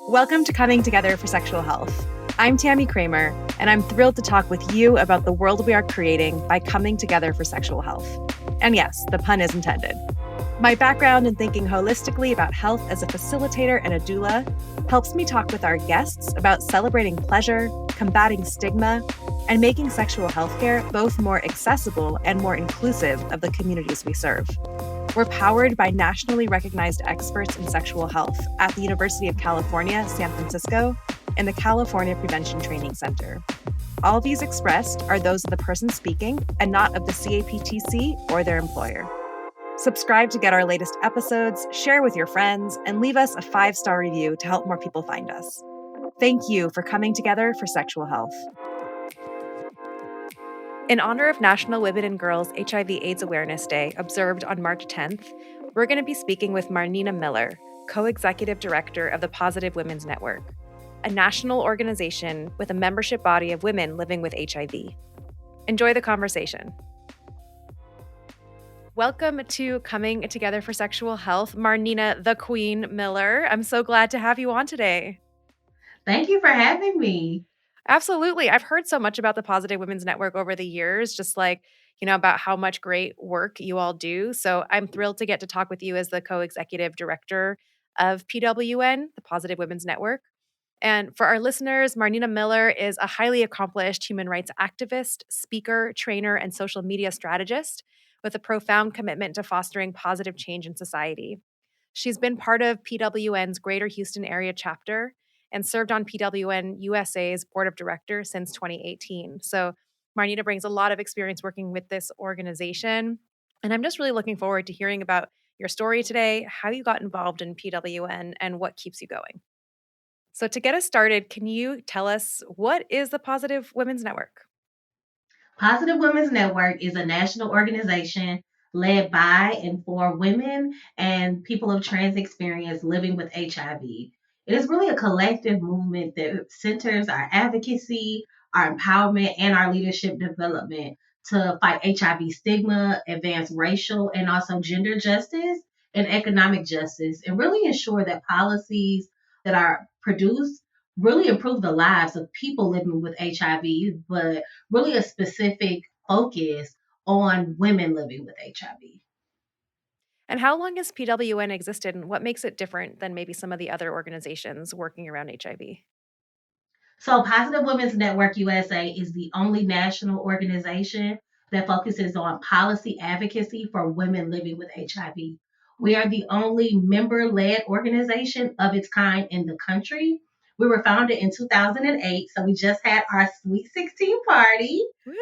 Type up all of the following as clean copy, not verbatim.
Welcome to Coming Together for Sexual Health. I'm Tammy Kramer, and I'm thrilled to talk with you about the world we are creating by coming together for sexual health. And yes, the pun is intended. My background in thinking holistically about health as a facilitator and a doula helps me talk with our guests about celebrating pleasure, combating stigma, and making sexual health care both more accessible and more inclusive of the communities we serve. We're powered by nationally recognized experts in sexual health at the University of California, San Francisco, and the California Prevention Training Center. All views expressed are those of the person speaking and not of the CAPTC or their employer. Subscribe to get our latest episodes, share with your friends, and leave us a 5-star review to help more people find us. Thank you for coming together for sexual health. In honor of National Women and Girls HIV/AIDS Awareness Day, observed on March 10th, we're going to be speaking with Marnina Miller, co-executive director of the Positive Women's Network, a national organization with a membership body of women living with HIV. Enjoy the conversation. Welcome to Coming Together for Sexual Health, Marnina the Queen Miller. I'm so glad to have you on today. Thank you for having me. Absolutely. I've heard so much about the Positive Women's Network over the years, just about how much great work you all do. So I'm thrilled to get to talk with you as the co-executive director of PWN, the Positive Women's Network. And for our listeners, Marnina Miller is a highly accomplished human rights activist, speaker, trainer, and social media strategist with a profound commitment to fostering positive change in society. She's been part of PWN's Greater Houston Area chapter and served on PWN USA's board of directors since 2018. So Marnina brings a lot of experience working with this organization. And I'm just really looking forward to hearing about your story today, how you got involved in PWN, and what keeps you going. So to get us started, can you tell us what is the Positive Women's Network? Positive Women's Network is a national organization led by and for women and people of trans experience living with HIV. It is really a collective movement that centers our advocacy, our empowerment, and our leadership development to fight HIV stigma, advance racial and also gender justice and economic justice, and really ensure that policies that are produced really improve the lives of people living with HIV, but really a specific focus on women living with HIV. And how long has PWN existed, and what makes it different than maybe some of the other organizations working around HIV? So, Positive Women's Network USA is the only national organization that focuses on policy advocacy for women living with HIV. We are the only member led organization of its kind in the country. We were founded in 2008, so we just had our Sweet 16 party. Woo!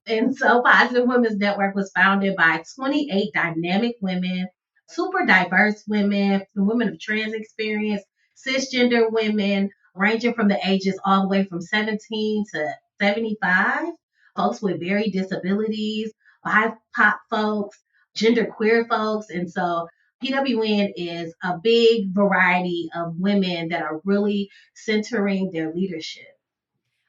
And so Positive Women's Network was founded by 28 dynamic women, super diverse women, women of trans experience, cisgender women, ranging from the ages all the way from 17 to 75, folks with varied disabilities, BIPOC folks, genderqueer folks. And so PWN is a big variety of women that are really centering their leadership.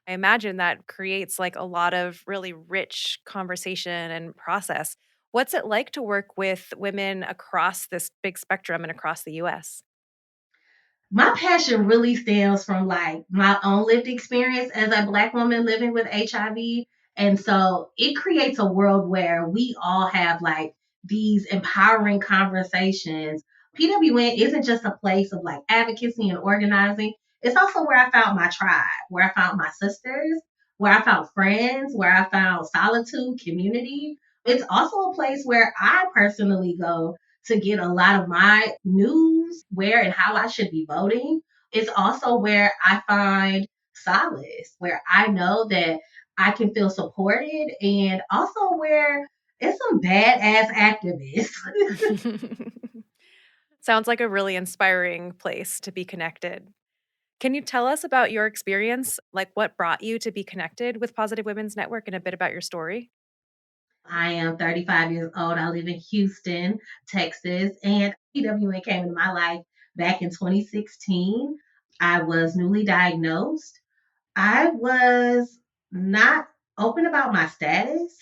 I imagine that creates a lot of really rich conversation and process. What's it like to work with women across this big spectrum and across the US? My passion really stems from my own lived experience as a Black woman living with HIV. And so it creates a world where we all have these empowering conversations. PWN isn't just a place of advocacy and organizing. It's also where I found my tribe, where I found my sisters, where I found friends, where I found solitude, community. It's also a place where I personally go to get a lot of my news, where and how I should be voting. It's also where I find solace, where I know that I can feel supported, and also where it's some badass activists. Sounds like a really inspiring place to be connected. Can you tell us about your experience, like what brought you to be connected with Positive Women's Network and a bit about your story? I am 35 years old. I live in Houston, Texas, and PWN came into my life back in 2016. I was newly diagnosed. I was not open about my status.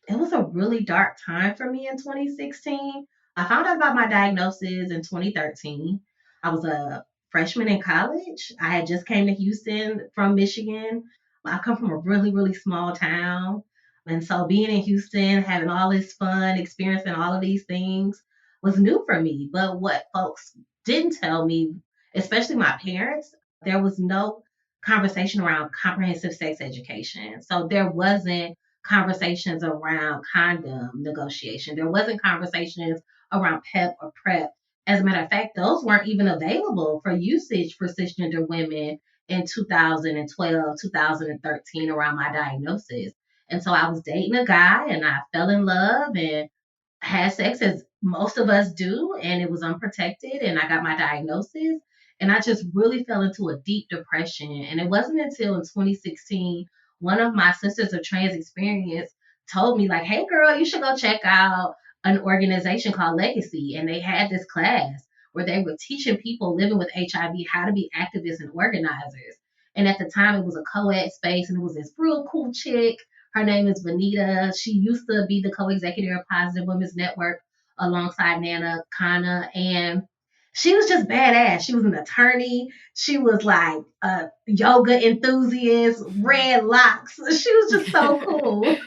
It was a really dark time for me in 2016. I found out about my diagnosis in 2013. I was a freshman in college. I had just came to Houston from Michigan. I come from a really, really small town. And so being in Houston, having all this fun, experiencing all of these things was new for me. But what folks didn't tell me, especially my parents, there was no conversation around comprehensive sex education. So there wasn't conversations around condom negotiation. There wasn't conversations around PEP or PrEP. As a matter of fact, those weren't even available for usage for cisgender women in 2012, 2013 around my diagnosis. And so I was dating a guy and I fell in love and had sex as most of us do, and it was unprotected. And I got my diagnosis, and I just really fell into a deep depression. And it wasn't until in 2016, one of my sisters of trans experience told me, like, hey, girl, you should go check out an organization called Legacy. And they had this class where they were teaching people living with HIV how to be activists and organizers. And at the time, it was a co ed space, and it was this real cool chick. Her name is Marnina. She used to be the co-executive of Positive Women's Network alongside Nana Kana. And she was just badass. She was an attorney. She was like a yoga enthusiast, red locks. She was just so cool. And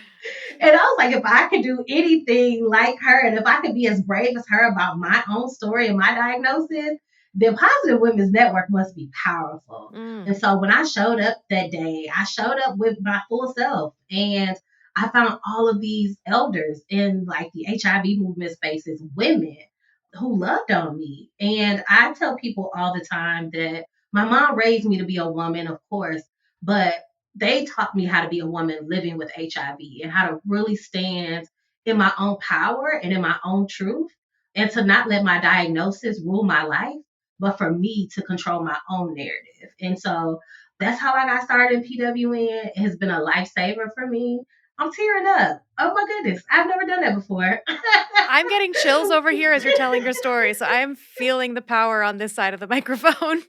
I was like, if I could do anything like her, and if I could be as brave as her about my own story and my diagnosis, then Positive Women's Network must be powerful. And so when I showed up that day, I showed up with my full self. And I found all of these elders in like the HIV movement spaces, women who loved on me. And I tell people all the time that my mom raised me to be a woman, of course, but they taught me how to be a woman living with HIV and how to really stand in my own power and in my own truth, and to not let my diagnosis rule my life, but for me to control my own narrative. And so that's how I got started in PWN. It has been a lifesaver for me. I'm tearing up. Oh my goodness. I've never done that before. I'm getting chills over here as you're telling your story. So I'm feeling the power on this side of the microphone.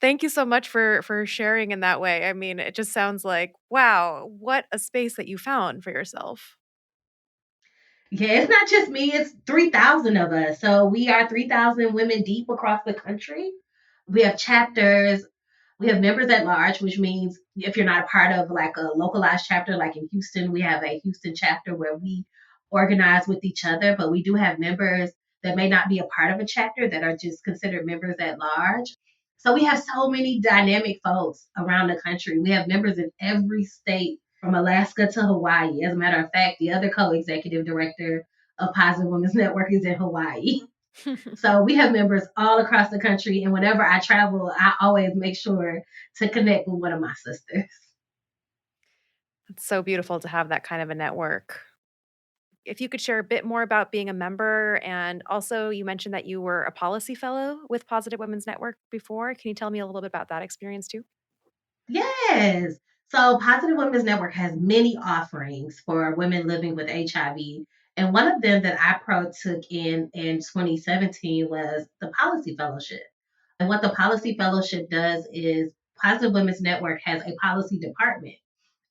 Thank you so much for sharing in that way. I mean, it just sounds like, wow, what a space that you found for yourself. Yeah, it's not just me, it's 3,000 of us. So we are 3,000 women deep across the country. We have chapters. We have members at large, which means if you're not a part of like a localized chapter, like in Houston, we have a Houston chapter where we organize with each other, but we do have members that may not be a part of a chapter that are just considered members at large. So we have so many dynamic folks around the country. We have members in every state from Alaska to Hawaii. As a matter of fact, the other co-executive director of Positive Women's Network is in Hawaii. So we have members all across the country, and whenever I travel, I always make sure to connect with one of my sisters. It's so beautiful to have that kind of a network. If you could share a bit more about being a member, and also you mentioned that you were a policy fellow with Positive Women's Network before. Can you tell me a little bit about that experience too? Yes. So Positive Women's Network has many offerings for women living with HIV. And one of them that I partook in 2017 was the Policy Fellowship. And what the Policy Fellowship does is Positive Women's Network has a policy department.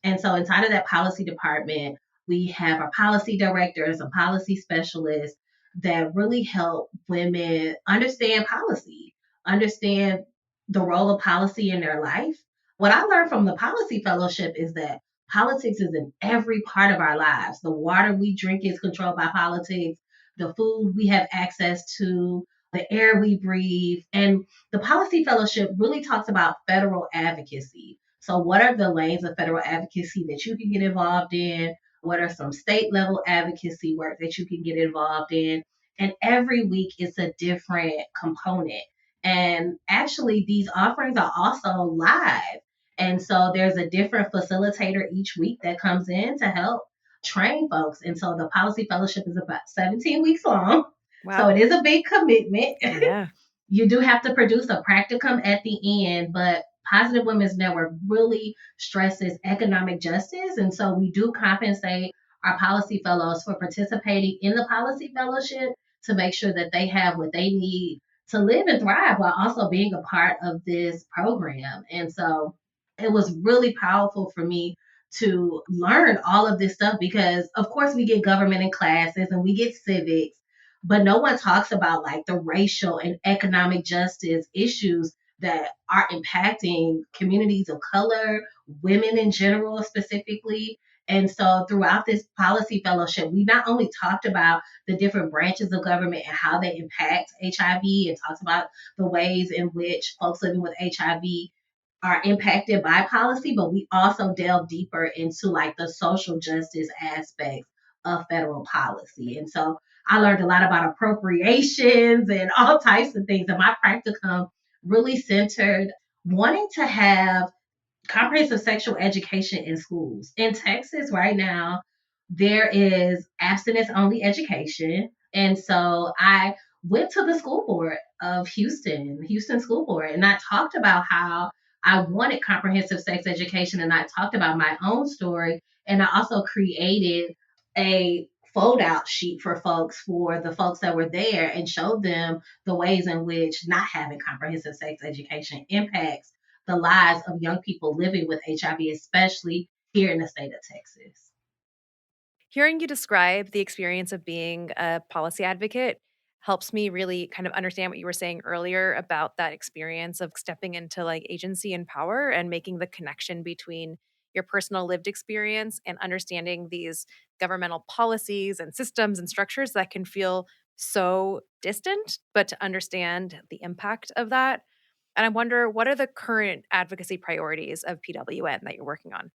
And so inside of that policy department, we have our policy directors and policy specialists that really help women understand policy, understand the role of policy in their life. What I learned from the policy fellowship is that politics is in every part of our lives. The water we drink is controlled by politics, the food we have access to, the air we breathe. And the policy fellowship really talks about federal advocacy. So, what are the lanes of federal advocacy that you can get involved in? What are some state level advocacy work that you can get involved in? And every week it's a different component. And actually, these offerings are also live. And so there's a different facilitator each week that comes in to help train folks. And so the policy fellowship is about 17 weeks long. So Wow. it is a big commitment. Yeah. You do have to produce a practicum at the end, but Positive Women's Network really stresses economic justice. And so we do compensate our policy fellows for participating in the policy fellowship to make sure that they have what they need to live and thrive while also being a part of this program. And so it was really powerful for me to learn all of this stuff because, of course, we get government in classes and we get civics, but no one talks about like the racial and economic justice issues that are impacting communities of color, women in general specifically. And so throughout this policy fellowship, we not only talked about the different branches of government and how they impact HIV, and talked about the ways in which folks living with HIV are impacted by policy, but we also delve deeper into like the social justice aspects of federal policy. And so I learned a lot about appropriations and all types of things. And my practicum really centered wanting to have comprehensive sexual education in schools. In Texas right now, there is abstinence only education. And so I went to the school board of Houston School Board, and I talked about how I wanted comprehensive sex education, and I talked about my own story. And I also created a fold out sheet for the folks that were there, and showed them the ways in which not having comprehensive sex education impacts the lives of young people living with HIV, especially here in the state of Texas. Hearing you describe the experience of being a policy advocate helps me really kind of understand what you were saying earlier about that experience of stepping into like agency and power and making the connection between your personal lived experience and understanding these governmental policies and systems and structures that can feel so distant, but to understand the impact of that. And I wonder, what are the current advocacy priorities of PWN that you're working on?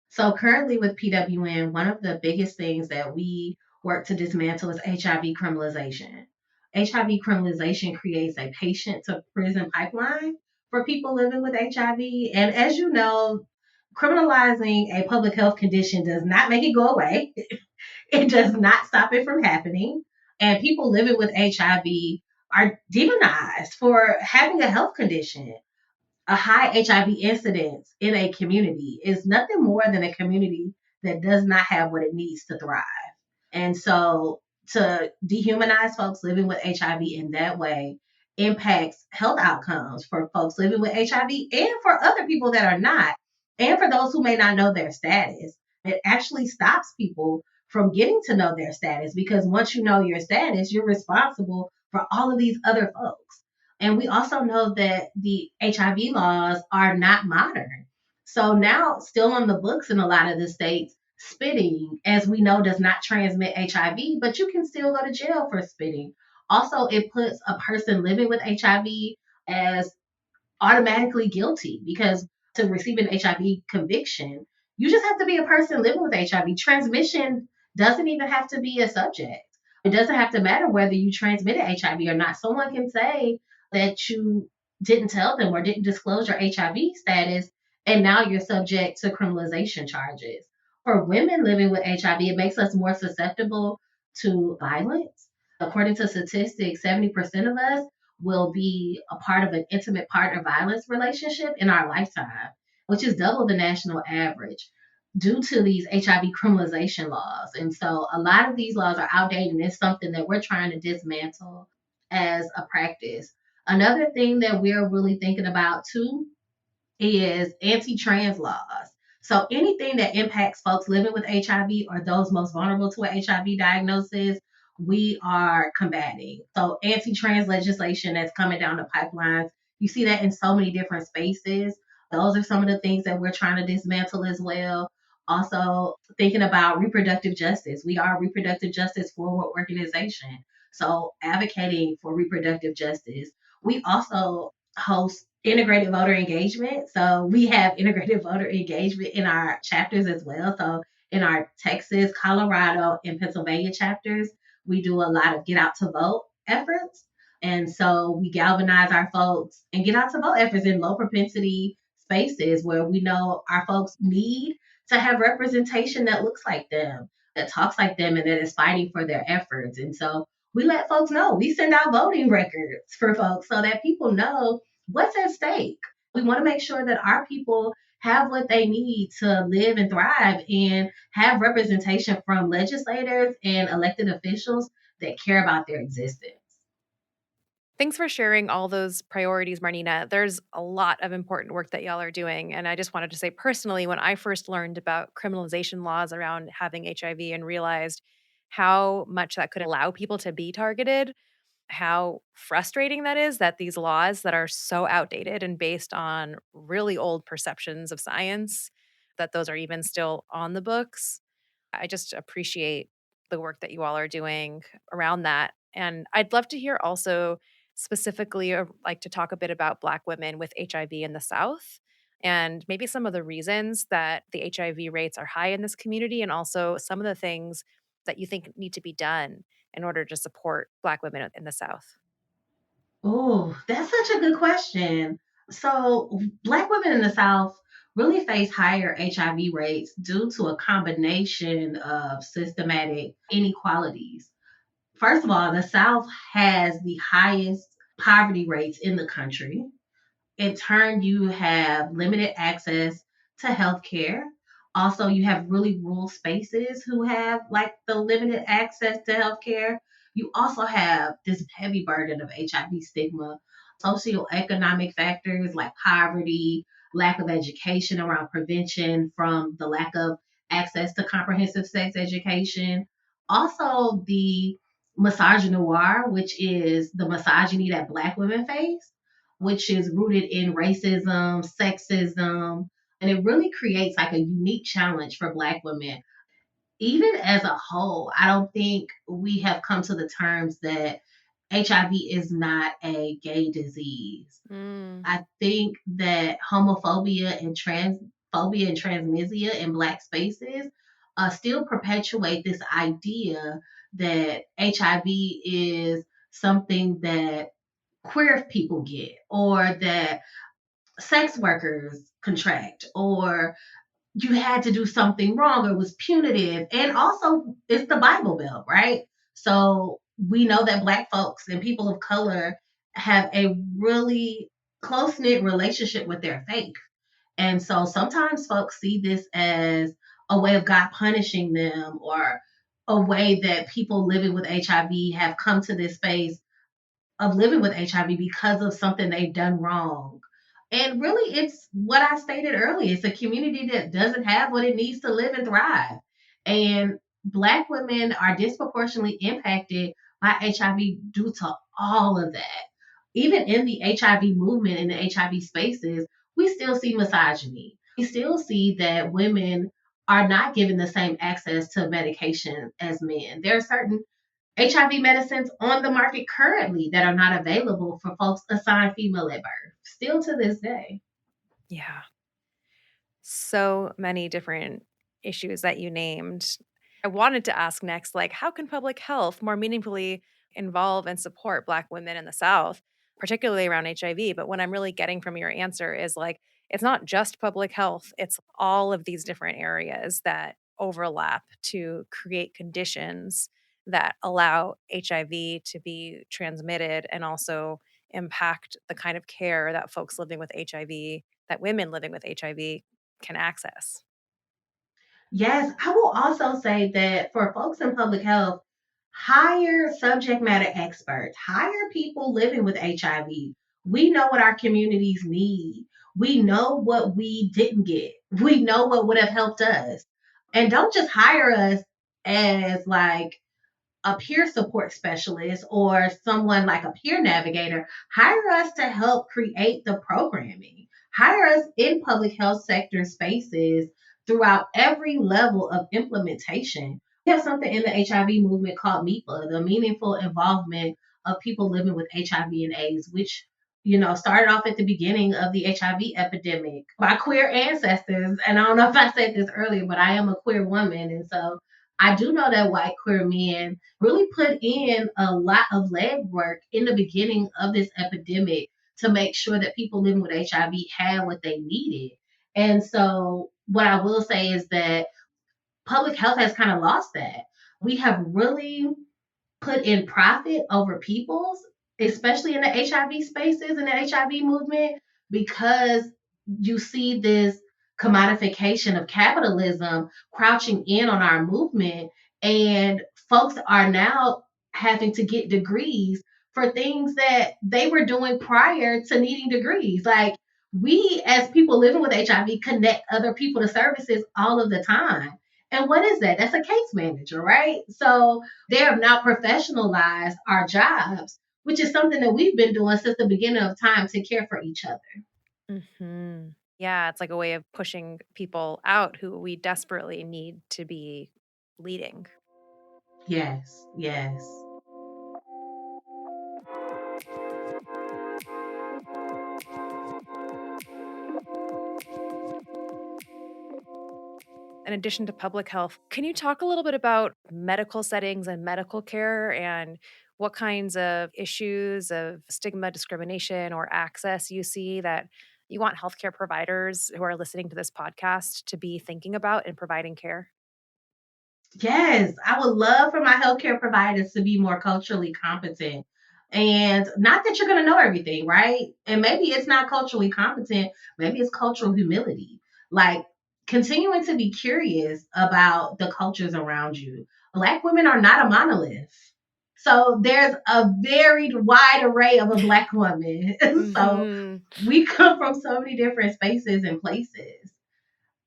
So currently with PWN, one of the biggest things that we work to dismantle is HIV criminalization. HIV criminalization creates a patient to prison pipeline for people living with HIV. And as you know, criminalizing a public health condition does not make it go away. It does not stop it from happening. And people living with HIV are demonized for having a health condition. A high HIV incidence in a community is nothing more than a community that does not have what it needs to thrive. And so to dehumanize folks living with HIV in that way impacts health outcomes for folks living with HIV and for other people that are not, and for those who may not know their status. It actually stops people from getting to know their status, because once you know your status, you're responsible for all of these other folks. And we also know that the HIV laws are not modern. So now, still on the books in a lot of the states, spitting, as we know, does not transmit HIV, but you can still go to jail for spitting. Also, it puts a person living with HIV as automatically guilty, because to receive an HIV conviction, you just have to be a person living with HIV. Transmission doesn't even have to be a subject. It doesn't have to matter whether you transmitted HIV or not. Someone can say that you didn't tell them or didn't disclose your HIV status, and now you're subject to criminalization charges. For women living with HIV, it makes us more susceptible to violence. According to statistics, 70% of us will be a part of an intimate partner violence relationship in our lifetime, which is double the national average due to these HIV criminalization laws. And so a lot of these laws are outdated, and it's something that we're trying to dismantle as a practice. Another thing that we're really thinking about too is anti-trans laws. So anything that impacts folks living with HIV or those most vulnerable to an HIV diagnosis, we are combating. So anti-trans legislation that's coming down the pipelines, you see that in so many different spaces. Those are some of the things that we're trying to dismantle as well. Also, thinking about reproductive justice. We are a reproductive justice forward organization. So advocating for reproductive justice. We also host integrated voter engagement. So we have integrated voter engagement in our chapters as well. So in our Texas, Colorado, and Pennsylvania chapters, we do a lot of get out to vote efforts. And so we galvanize our folks and get out to vote efforts in low propensity spaces where we know our folks need to have representation that looks like them, that talks like them, and that is fighting for their efforts. And so we let folks know. We send out voting records for folks so that people know what's at stake. We want to make sure that our people have what they need to live and thrive, and have representation from legislators and elected officials that care about their existence. Thanks for sharing all those priorities, Marnina. There's a lot of important work that y'all are doing. And I just wanted to say personally, when I first learned about criminalization laws around having HIV and realized how much that could allow people to be targeted, how frustrating that is that these laws that are so outdated and based on really old perceptions of science, that those are even still on the books. I just appreciate the work that you all are doing around that. And I'd love to hear also specifically, like to talk a bit about Black women with HIV in the South and maybe some of the reasons that the HIV rates are high in this community, and also some of the things that you think need to be done in order to support Black women in the South. Oh, that's such a good question. So, Black women in the South really face higher HIV rates due to a combination of systematic inequalities. First of all, the South has the highest poverty rates in the country. In turn, you have limited access to healthcare. Also, you have really rural spaces who have like the limited access to healthcare. You also have this heavy burden of HIV stigma, socioeconomic factors like poverty, lack of education around prevention from the lack of access to comprehensive sex education. Also, the misogynoir, which is the misogyny that Black women face, which is rooted in racism, sexism, and it really creates like a unique challenge for Black women. Even as a whole, I don't think we have come to the terms that HIV is not a gay disease. Mm. I think that homophobia and transphobia and transmisia in Black spaces still perpetuate this idea that HIV is something that queer people get, or that sex workers contract, or you had to do something wrong or it was punitive. And also, it's the Bible Belt, right? So we know that Black folks and people of color have a really close knit relationship with their faith. And so sometimes folks see this as a way of God punishing them, or a way that people living with HIV have come to this space of living with HIV because of something they've done wrong. And really, it's what I stated earlier. It's a community that doesn't have what it needs to live and thrive. And Black women are disproportionately impacted by HIV due to all of that. Even in the HIV movement, in the HIV spaces, we still see misogyny. We still see that women are not given the same access to medication as men. There are certain HIV medicines on the market currently that are not available for folks assigned female at birth, still to this day. Yeah. So many different issues that you named. I wanted to ask next, like, how can public health more meaningfully involve and support Black women in the South, particularly around HIV? But what I'm really getting from your answer is like, it's not just public health, it's all of these different areas that overlap to create conditions that allow HIV to be transmitted and also impact the kind of care that folks living with HIV, that women living with HIV can access. Yes, I will also say that for folks in public health, hire subject matter experts, hire people living with HIV. We know what our communities need. We know what we didn't get. We know what would have helped us. And don't just hire us as like a peer support specialist or someone like a peer navigator. Hire us to help create the programming. Hire us in public health sector spaces throughout every level of implementation. We have something in the HIV movement called MIPA, the meaningful involvement of people living with HIV and AIDS, which started off at the beginning of the HIV epidemic by queer ancestors. And I don't know if I said this earlier, but I am a queer woman. And so I do know that white queer men really put in a lot of legwork in the beginning of this epidemic to make sure that people living with HIV had what they needed. And so, what I will say is that public health has kind of lost that. We have really put in profit over people's, especially in the HIV spaces and the HIV movement, because you see this commodification of capitalism crouching in on our movement, and folks are now having to get degrees for things that they were doing prior to needing degrees. Like, we as people living with HIV connect other people to services all of the time. And what is that? That's a case manager, right? So they have now professionalized our jobs, which is something that we've been doing since the beginning of time to care for each other. Hmm. Yeah, it's like a way of pushing people out who we desperately need to be leading. Yes, yes. In addition to public health, can you talk a little bit about medical settings and medical care and what kinds of issues of stigma, discrimination, or access you see that you want healthcare providers who are listening to this podcast to be thinking about in providing care? Yes, I would love for my healthcare providers to be more culturally competent. And not that you're going to know everything, right? And maybe it's not culturally competent, maybe it's cultural humility. Like continuing to be curious about the cultures around you. Black women are not a monolith. So there's a varied, wide array of a Black woman. So Hmm. we come from so many different spaces and places.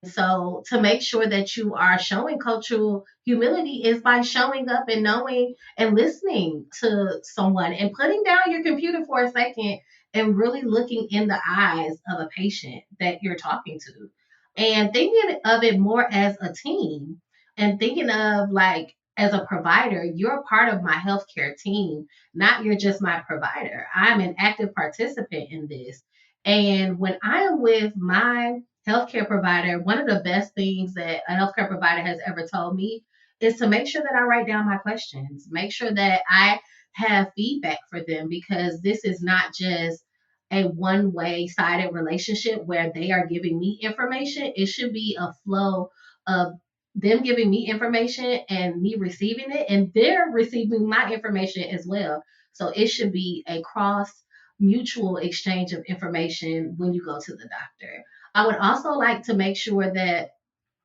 So to make sure that you are showing cultural humility is by showing up and knowing and listening to someone and putting down your computer for a second and really looking in the eyes of a patient that you're talking to and thinking of it more as a team and thinking of like as a provider, you're part of my healthcare team, not you're just my provider. I'm an active participant in this. And when I am with my healthcare provider, one of the best things that a healthcare provider has ever told me is to make sure that I write down my questions, make sure that I have feedback for them because this is not just a one way sided relationship where they are giving me information. It should be a flow of them giving me information and me receiving it, and they're receiving my information as well. So it should be a cross mutual exchange of information when you go to the doctor. I would also like to make sure that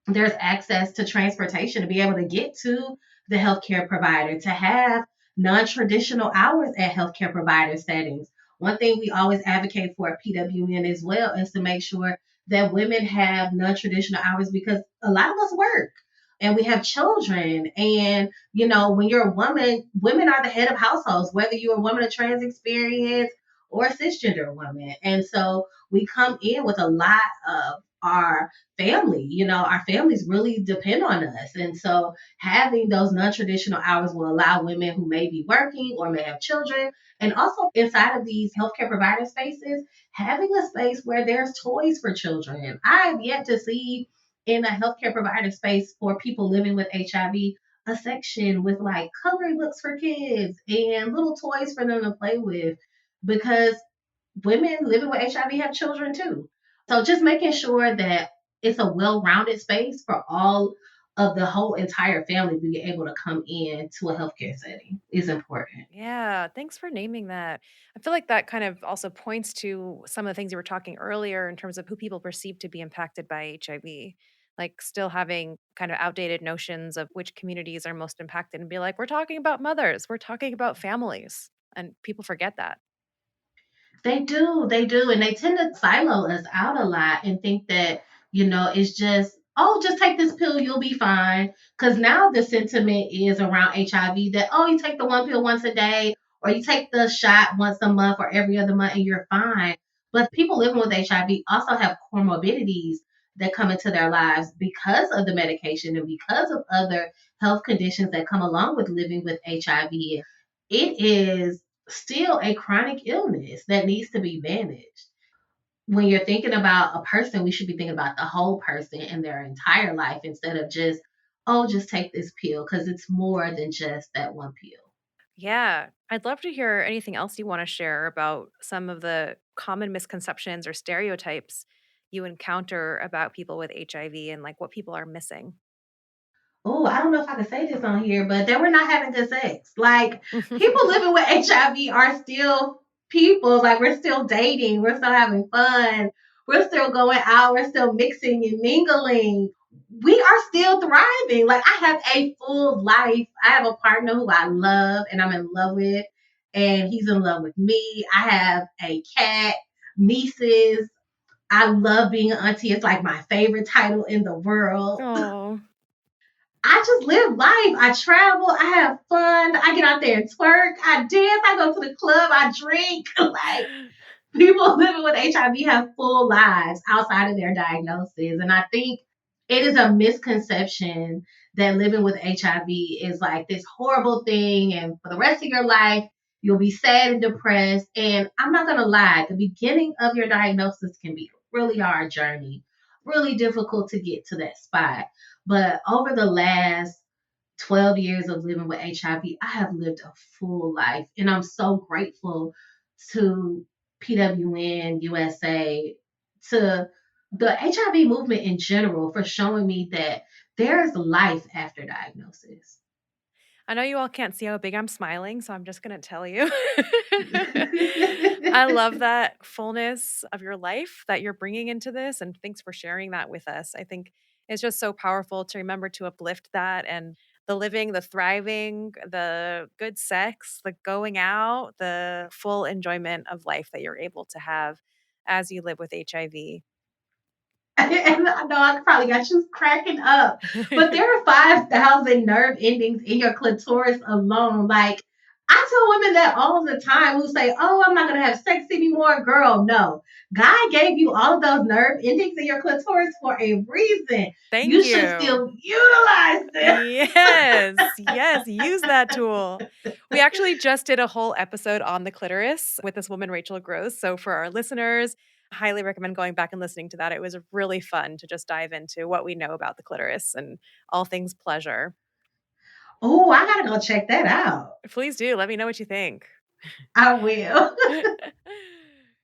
there's access to transportation to be able to get to the healthcare provider, to have non traditional hours at healthcare provider settings. One thing we always advocate for at PWN as well is to make sure that women have non traditional hours because a lot of us work and we have children. And, you know, when you're a woman, women are the head of households, whether you're a woman of trans experience or a cisgender woman. And so we come in with a lot of our family. You know, our families really depend on us. And so having those non traditional hours will allow women who may be working or may have children, and also inside of these healthcare provider spaces, having a space where there's toys for children. I have yet to see in a healthcare provider space for people living with HIV a section with like coloring books for kids and little toys for them to play with because women living with HIV have children too. So just making sure that it's a well-rounded space for all of the whole entire family to be able to come in to a healthcare setting is important. Yeah, thanks for naming that. I feel like that kind of also points to some of the things you were talking earlier in terms of who people perceive to be impacted by HIV. Like still having kind of outdated notions of which communities are most impacted and be like, we're talking about mothers, we're talking about families. And people forget that. They do. And they tend to silo us out a lot and think that, you know, it's just, oh, just take this pill, you'll be fine. Because now the sentiment is around HIV that, oh, you take the one pill once a day, or you take the shot once a month or every other month and you're fine. But people living with HIV also have comorbidities that come into their lives because of the medication and because of other health conditions that come along with living with HIV. It is still a chronic illness that needs to be managed. When you're thinking about a person, we should be thinking about the whole person and their entire life instead of just, oh, just take this pill because it's more than just that one pill. Yeah, I'd love to hear anything else you want to share about some of the common misconceptions or stereotypes you encounter about people with HIV and like what people are missing. Oh, I don't know if I can say this on here, but that we're not having good sex. Like people living with HIV are still people. Like we're still dating, we're still having fun, we're still going out, we're still mixing and mingling. We are still thriving. Like I have a full life. I have a partner who I love and I'm in love with, and he's in love with me. I have a cat, nieces. I love being an auntie. It's like my favorite title in the world. Oh. I just live life. I travel. I have fun. I get out there and twerk. I dance. I go to the club. I drink. Like, people living with HIV have full lives outside of their diagnosis. And I think it is a misconception that living with HIV is like this horrible thing. And for the rest of your life, you'll be sad and depressed. And I'm not going to lie, the beginning of your diagnosis can be a really hard journey, really difficult to get to that spot. But over the last 12 years of living with HIV, I have lived a full life. And I'm so grateful to PWN USA, to the HIV movement in general for showing me that there's life after diagnosis. I know you all can't see how big I'm smiling, so I'm just going to tell you. I love that fullness of your life that you're bringing into this. And thanks for sharing that with us. I think it's just so powerful to remember to uplift that and the living, the thriving, the good sex, the going out, the full enjoyment of life that you're able to have as you live with HIV. And I know I probably got you cracking up, but there are 5,000 nerve endings in your clitoris alone. Like, I tell women that all the time who say, "Oh, I'm not going to have sex anymore." Girl, no. God gave you all of those nerve endings in your clitoris for a reason. Thank You should you. still utilize them. Yes, yes, use that tool. We actually just did a whole episode on the clitoris with this woman, Rachel Gross. So for our listeners, highly recommend going back and listening to that. It was really fun to just dive into what we know about the clitoris and all things pleasure. Oh, I got to go check that out. Please do. Let me know what you think. I will.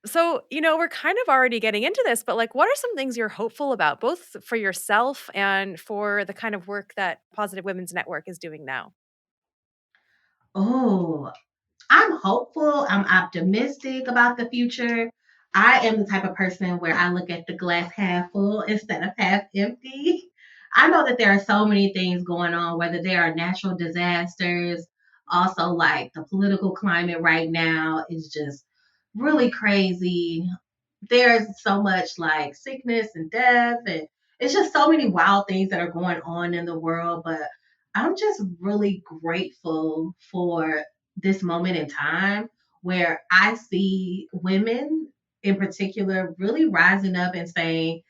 So, we're kind of already getting into this, but like, what are some things you're hopeful about, both for yourself and for the kind of work that Positive Women's Network is doing now? Oh, I'm hopeful. I'm optimistic about the future. I am the type of person where I look at the glass half full instead of half empty. I know that there are so many things going on, whether they are natural disasters, also like the political climate right now is just really crazy. There's so much like sickness and death, and it's just so many wild things that are going on in the world. But I'm just really grateful for this moment in time where I see women in particular really rising up and saying,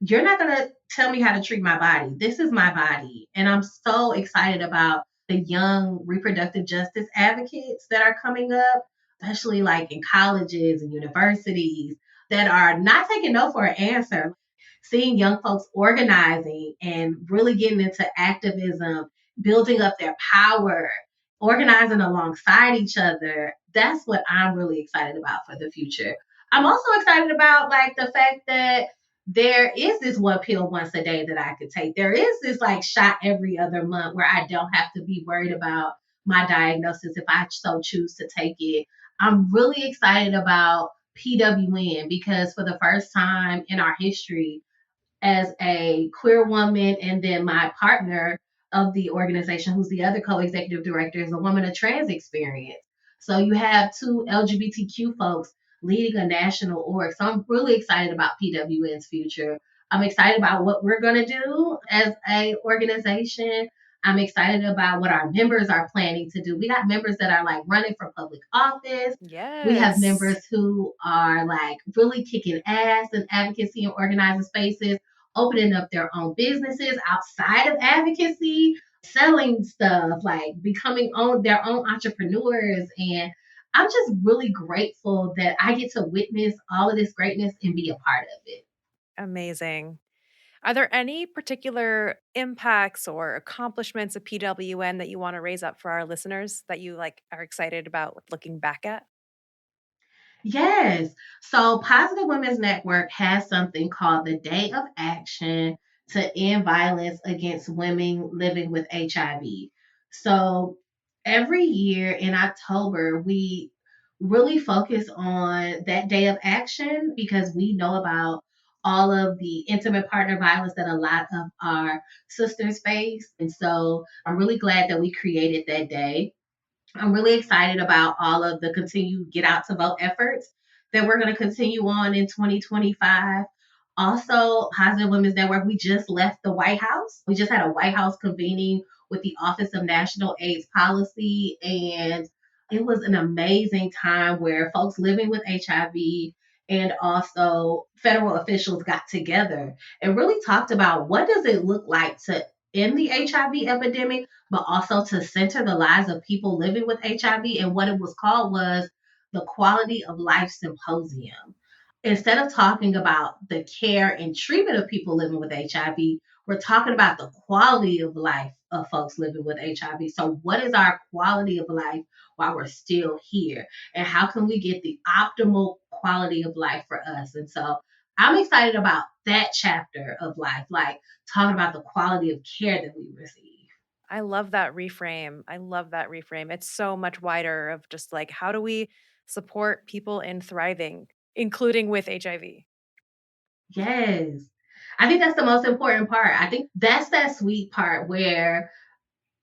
"You're not going to tell me how to treat my body. This is my body." And I'm so excited about the young reproductive justice advocates that are coming up, especially like in colleges and universities, that are not taking no for an answer. Seeing young folks organizing and really getting into activism, building up their power, organizing alongside each other. That's what I'm really excited about for the future. I'm also excited about like the fact that there is this one pill once a day that I could take. There is this like shot every other month where I don't have to be worried about my diagnosis if I so choose to take it. I'm really excited about PWN because for the first time in our history, as a queer woman, and then my partner of the organization, who's the other co-executive director, is a woman of trans experience. So you have two LGBTQ folks leading a national org. So I'm really excited about PWN's future. I'm excited about what we're going to do as a organization. I'm excited about what our members are planning to do. We got members that are like running for public office. We have Yes. members who are like really kicking ass in advocacy and organizing spaces, opening up their own businesses outside of advocacy, selling stuff, like becoming their own entrepreneurs. And I'm just really grateful that I get to witness all of this greatness and be a part of it. Amazing. Are there any particular impacts or accomplishments of PWN that you want to raise up for our listeners that you like are excited about looking back at? Yes. So Positive Women's Network has something called the Day of Action to End Violence Against Women Living with HIV. So every year in October, we really focus on that day of action because we know about all of the intimate partner violence that a lot of our sisters face. And so I'm really glad that we created that day. I'm really excited about all of the continued get out to vote efforts that we're going to continue on in 2025. Also, Positive Women's Network, we just left the White House. We just had a White House convening with the Office of National AIDS Policy, and it was an amazing time where folks living with HIV and also federal officials got together and really talked about what does it look like to end the HIV epidemic, but also to center the lives of people living with HIV. And what it was called was the Quality of Life Symposium. Instead of talking about the care and treatment of people living with HIV, we're talking about the quality of life of folks living with HIV. So, what is our quality of life while we're still here? And how can we get the optimal quality of life for us? And so, I'm excited about that chapter of life, like talking about the quality of care that we receive. I love that reframe. I love that reframe. It's so much wider of just like, how do we support people in thriving, including with HIV? Yes. I think that's the most important part. I think that's that sweet part where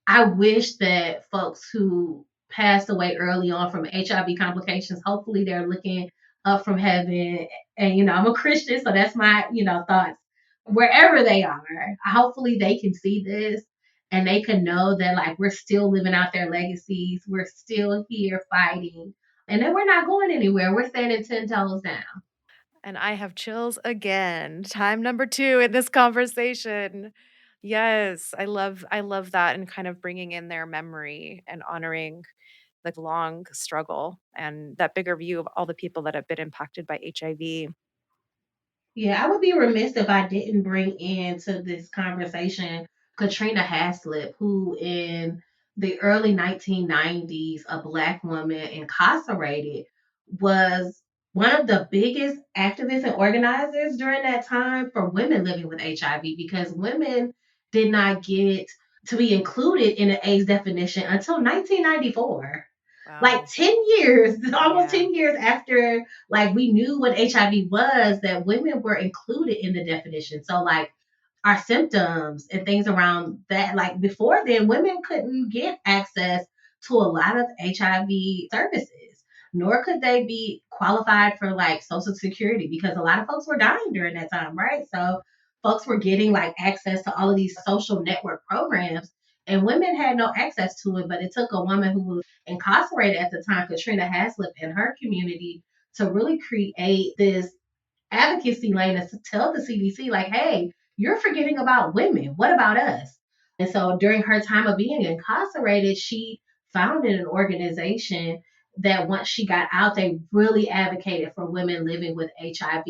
I wish that folks who passed away early on from HIV complications, hopefully they're looking up from heaven. And, I'm a Christian, so that's my, thoughts. Wherever they are, hopefully they can see this and they can know that, like, we're still living out their legacies. We're still here fighting. And then we're not going anywhere. We're standing 10 toes down. And I have chills again. Time number 2 in this conversation. Yes, I love that and kind of bringing in their memory and honoring the long struggle and that bigger view of all the people that have been impacted by HIV. Yeah, I would be remiss if I didn't bring into this conversation Katrina Haslip, who in the early 1990s, a Black woman incarcerated, was one of the biggest activists and organizers during that time for women living with HIV because women did not get to be included in the AIDS definition until 1994, like Wow. 10 years, almost Yeah. 10 years after like we knew what HIV was, that women were included in the definition. So like our symptoms and things around that, like before then, women couldn't get access to a lot of HIV services, nor could they be qualified for like Social Security because a lot of folks were dying during that time, right? So folks were getting like access to all of these social network programs and women had no access to it. But it took a woman who was incarcerated at the time, Katrina Haslip, and her community to really create this advocacy lane to tell the CDC, like, hey, you're forgetting about women. What about us? And so during her time of being incarcerated, she founded an organization that once she got out, they really advocated for women living with HIV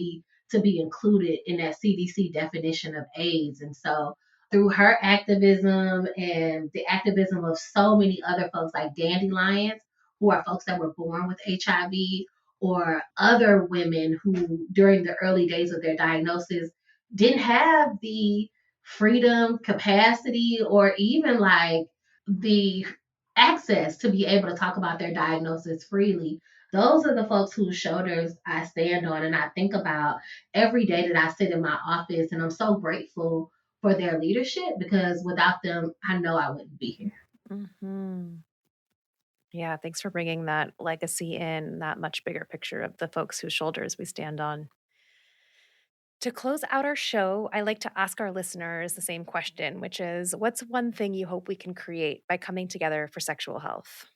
to be included in that CDC definition of AIDS. And so through her activism and the activism of so many other folks like dandelions, who are folks that were born with HIV, or other women who, during the early days of their diagnosis, didn't have the freedom, capacity, or even like the access to be able to talk about their diagnosis freely. Those are the folks whose shoulders I stand on and I think about every day that I sit in my office. And I'm so grateful for their leadership because without them, I know I wouldn't be here. Mhm. Yeah, thanks for bringing that legacy in, that much bigger picture of the folks whose shoulders we stand on. To close out our show, I like to ask our listeners the same question, which is what's one thing you hope we can create by coming together for sexual health?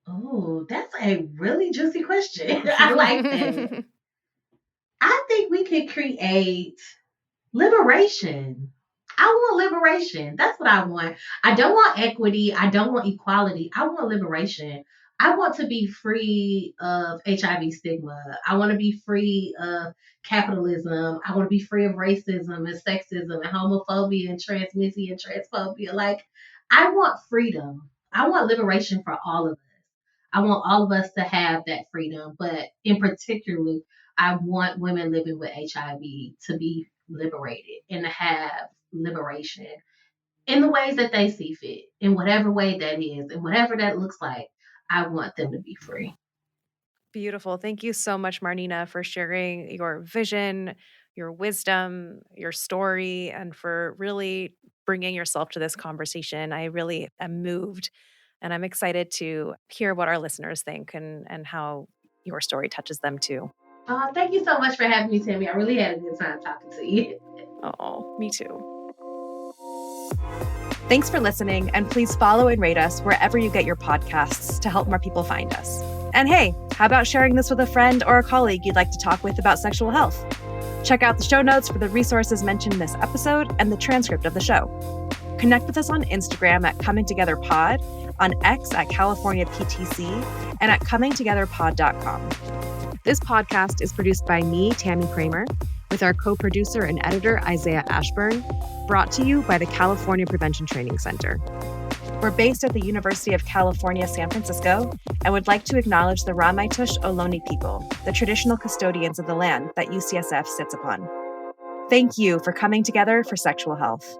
Oh, that's a really juicy question. I like that. I think we could create liberation. I want liberation. That's what I want. I don't want equity. I don't want equality. I want liberation. I want to be free of HIV stigma. I want to be free of capitalism. I want to be free of racism and sexism and homophobia and transmissy and transphobia. Like, I want freedom. I want liberation for all of us. I want all of us to have that freedom, but in particular, I want women living with HIV to be liberated and to have liberation in the ways that they see fit, in whatever way that is, and whatever that looks like. I want them to be free. Beautiful. Thank you so much, Marnina, for sharing your vision, your wisdom, your story, and for really bringing yourself to this conversation. I really am moved and I'm excited to hear what our listeners think and how your story touches them too. Thank you so much for having me, Tammy. I really had a good time talking to you. Oh, me too. Thanks for listening, and please follow and rate us wherever you get your podcasts to help more people find us. And hey, how about sharing this with a friend or a colleague you'd like to talk with about sexual health? Check out the show notes for the resources mentioned in this episode and the transcript of the show. Connect with us on Instagram at Coming Together Pod, on X at California PTC, and at comingtogetherpod.com. This podcast is produced by me, Tammy Kramer, with our co-producer and editor, Isaiah Ashburn, brought to you by the California Prevention Training Center. We're based at the University of California, San Francisco, and would like to acknowledge the Ramaytush Ohlone people, the traditional custodians of the land that UCSF sits upon. Thank you for coming together for sexual health.